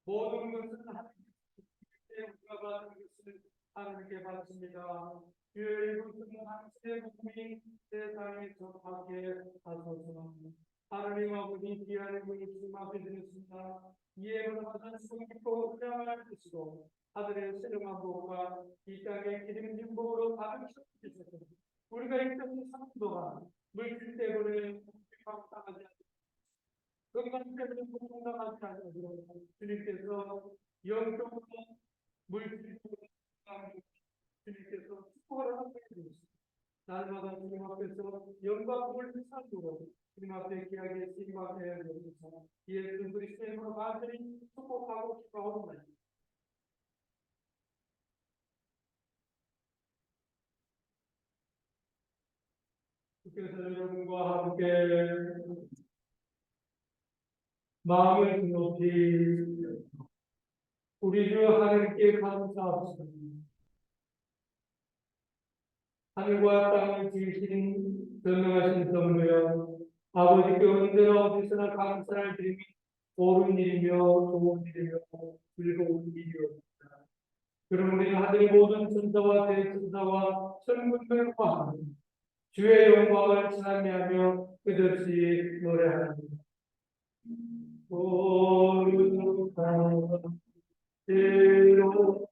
모든 것은 하나님께 우리가 받은 것을 하나님께 받습니다. 주의 이름으로 당신의 복음이 세상에 접하게 하소서. 하나님 아버지 귀한 분이 주님 앞에 드렸습니다. 이해를 받은 성기고 그냥을 드시고 아들의 세령한 복과 이 땅의 기름진 복으로 받으시옵소서. 우리가 있던 상도가 물질 때문에 당하지 않고 건강 때문에 공동당하지 않고 주님께서 영적으로 물질적으로 주님께서 축복을 하고 계십니다. 날마다 주님 앞에서 영광을 회상으로 주님 앞에 귀하게 쓰임받게 하여 주옵소서. 예수 그리스도의 이름으로 간절히 축복하고 기도하옵나이다. 주께서 여러분과 함께 마음을 높이 우리 주 하나님께 감사합니다. 하늘과 땅을 지으신 전능하신 성부여, 아버지께 언제나 어디서나 감사를 드리며 옳은 일이며 좋은 일이며 즐거운 일이옵니다. 그럼 우리는 하늘 모든 천사와 대천사와 천군들과 함께 주의 영광을 찬양하며 끝없이 노래합니다. 거룩한 대로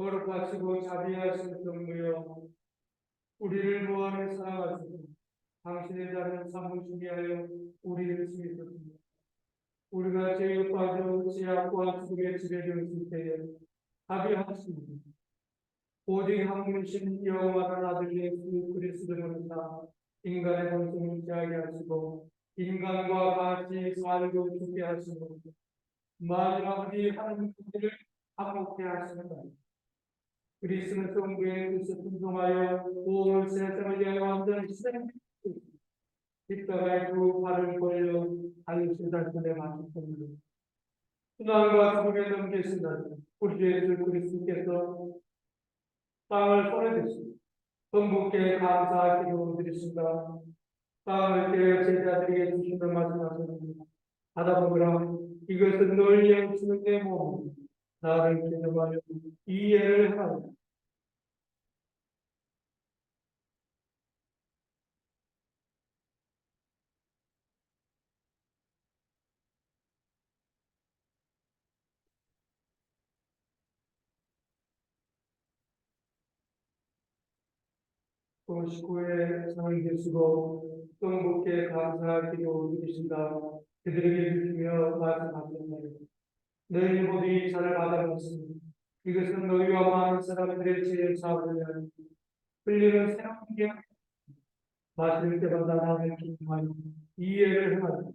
거룩하시고 자비하신 성부여, 우리를 무한히 사랑하시고 당신의 자는 삼으시게 하여 우리를 지으셨습니다. 우리가 죄에 빠져 죄악과 죽음에 지배되었을 때에 자비하십니다. 오직 한 분이신 영원한 아들 예수 그리스도를 다 인간의 본성을 취하게 하시고 인간과 같이 살고 죽게 하시고 마지막 우리 하나님 우리를 화목케 하시는 그리스도는 성부의 뜻에 순종하여 온 세상을 위하여 완전히 희생했습니다. 십자가의 두 발을 벌려 달리신 달선에 맞췄습니다. 순환과 죽음에 넘기신 날 우리 주 예수 그리스도께서 땅을 손에 드시고 성부께 감사하기로 드리신다. 땅을 깨어 제자들에게 주신다 말씀하셨습니다. 받아보라. 이것은 널 영치는 내 몸. 나를 기념하여 이해를 하라. 또 식구의 상을 드시고 성부께 감사하기로 드리신다. 그들에게 주시며 말씀하셨나니 너희 모두 이 잔을 받아보시니 이것은 너희와 많은 사람들의 죄를 사하려 흘리는 새로운 게 마실 때마다 나를 기념하여 이해를 하라.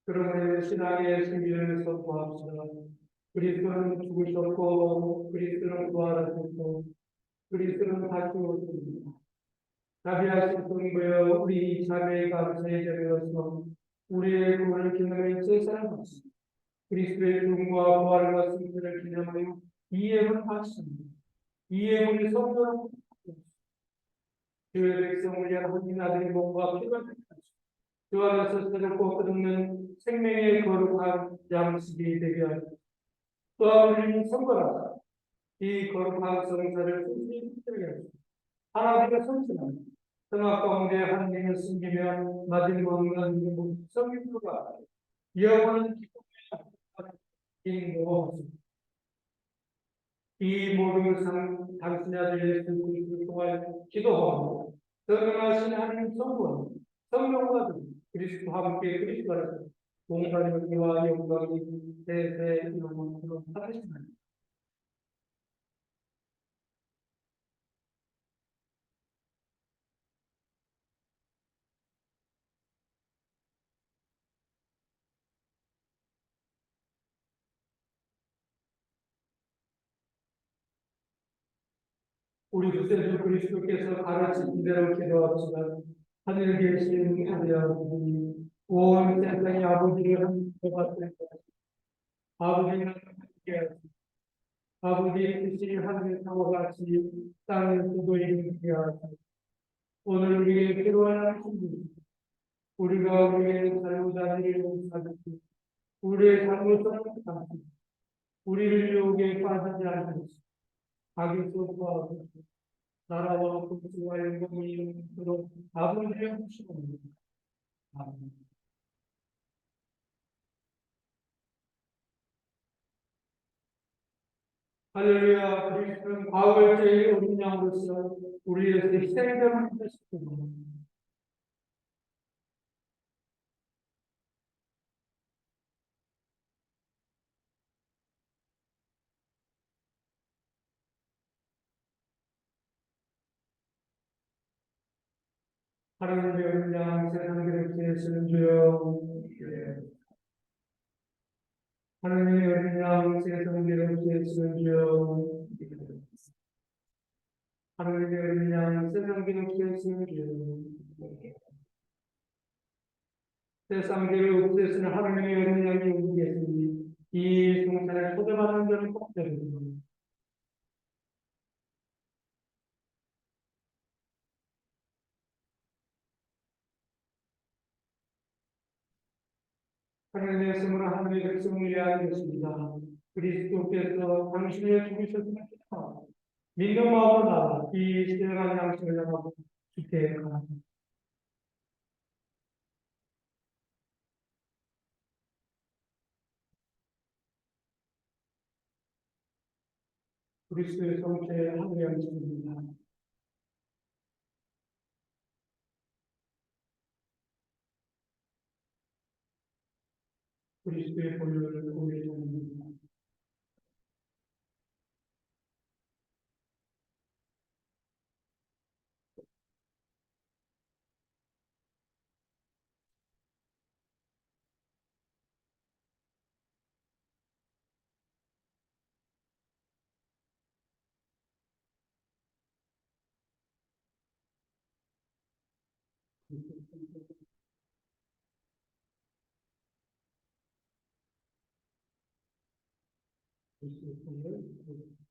그러므로 신앙의 승리를 선포합시다. 그리스도는 죽으셨고 그리스도는 부활하셨고 그리스도는 다시 오십니다. 자비하신 성부여 우리 자매의 감사에 드려서 우리의 구원을 기념하여 제사를 마치고 그리스도의 죽음과 부활과 승리를 기념하여 이 예물 바칩니다. 이 예물이 성도로 주의 백성을 위한 하나님 아들의 몸과 피가 주 안에서 새롭고 거듭는 생명의 거룩한 양식이 되게 하여 또한 우리는 선거라 이 거룩한 성사를 충실히 붙들게 하시고 하나님의 선신한 성악 가운데 하나님을 숨기며 마지막은 성인도가 영원한 기쁨의 인도하옵소서. 이 모든 상 당신의 아들 예수 그리스도를 통하여 기도하고 성령하신 하나님 성부 성령과 그리스도와 함께 그리스도 안에서 공산의 은혜와 영광이 대대 영원으로 하시나니 우리 주 예수 그리스도께서 가르치신 대로 기도합시다. 하늘에 계신 우리 아버지, 온 세상의 아버지를 함께 받을 것이다. 아버지는 함께 하시고 아버지의 뜻이 하늘에서 같이 땅에서도 이루게 하시고 오늘 우리에게 필요한 하시니 우리가 우리의 잘못한 일을 용서하시고 우리의 잘못을 감사하시고 우리를 유혹에 빠지지 않으시고 악에서 구하시고 나라와 국수와 영광이 영원토록 아버지의 하시옵니다. 아멘. 할렐루야. 그리스도는 과거의 어린 양으로서 우리에게 희생됨을 하셨습니다. 하나님의 어린 양 세상 그렇게 하시는 주여. 하나님의 어린 양 세상 그렇게 하시는 주여. 하나님의 어린 양 세상 그렇게 하시는 주여. 세상 죄를 없애시는 하나님의 어린 양이 여기 계시니 이 성찬에 초대받는 자는 꼭 되겠습니다. 하나님의 말씀으로 하나님의 백성을 위하여 것입니다. 그리스도께서 당신을 죽으셨으면 믿는 마음으로 나와 이 신령한 양식을 향하고 기대하라. 그리스도의 성체 하늘의 양식입니다. 그리스도의 본료를 보여줍니다. 그리스도의 본료를 보여줍니다.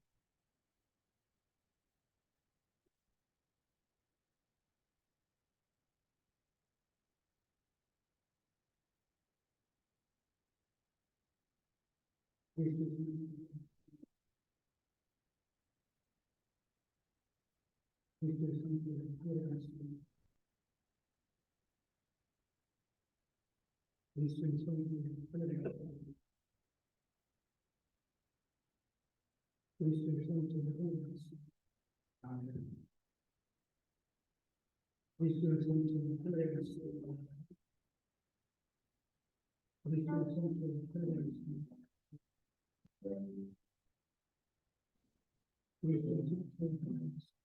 그리스도의 성체를 하늘의 그리스도의 성체를 하늘의 그리스도의 성체를 하늘의 아멘. 그리스도의 성체를 하늘의 그리스도의 성체를 하늘의 그리스도의 성체를 하늘의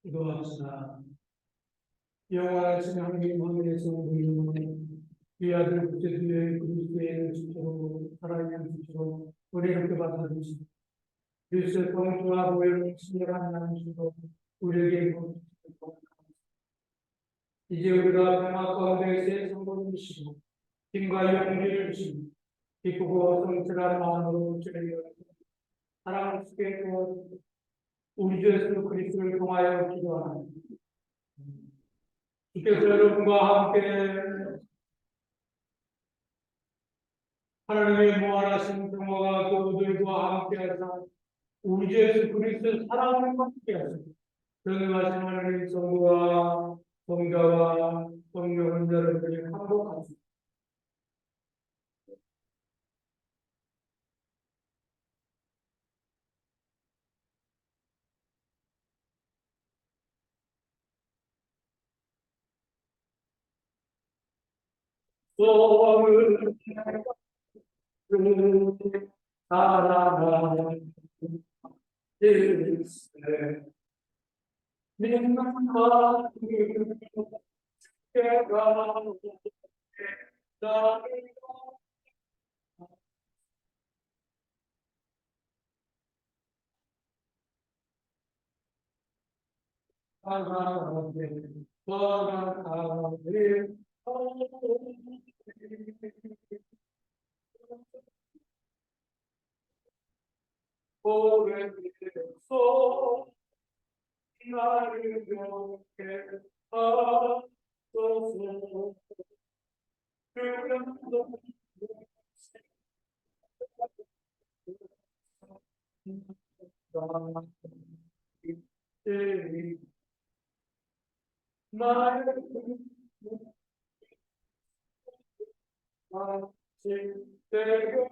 기도합시다. 영원하신 하나님 하늘에서 보이는 이 아들 구세주의 그리스도의 주처로 살아있는 주처로 은혜롭게 받아주시고 그리스도의 공주와 보혈을 신령한 하나님으로 우리에게 이루어주시고 이제 우리가 평화 가운데서 성공을 주시고 힘과 용기를 주시고 기쁘고 성실한 마음으로 주를 사랑을 주게 도와주시고 우리 주 예수 그리스도를 통하여 기도하나니 주께서 여러분과 함께 하나님의 무한하신 평화가 그들과 함께하사 우리 주 예수 그리스도의 사랑을 함께하시고 전능하신 하나님 성부와 성자와 성령은 여러분이 항복하시고 소원을 사랑하는 일세 믿음과 깨가 사랑하게 사랑하게 오래돼서 나를 경계 하소서 그런도 나를 마치 때가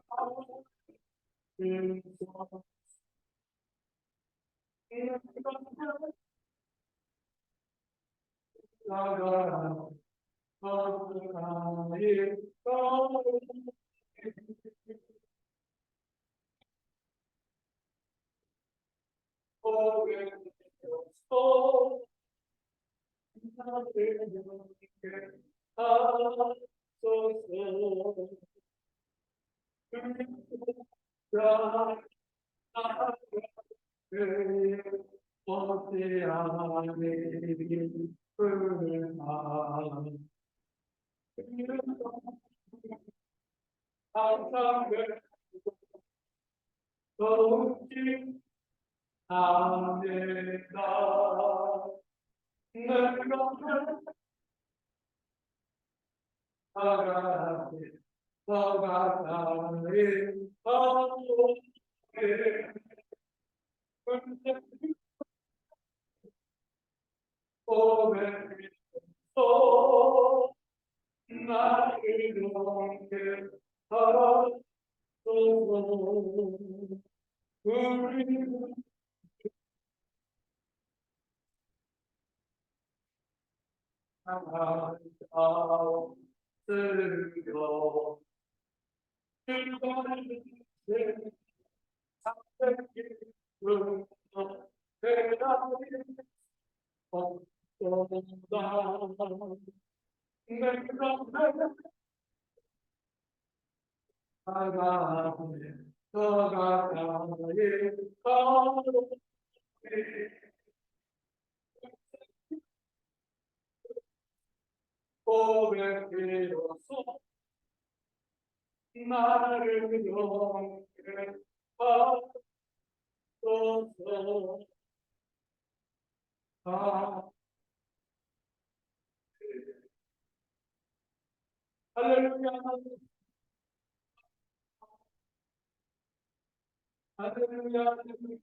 나가 나를 영게 하소서. 우리 하나님께서 고백되어서 나를 영게 하소서. 할렐루야, 할렐루야, 할렐루야.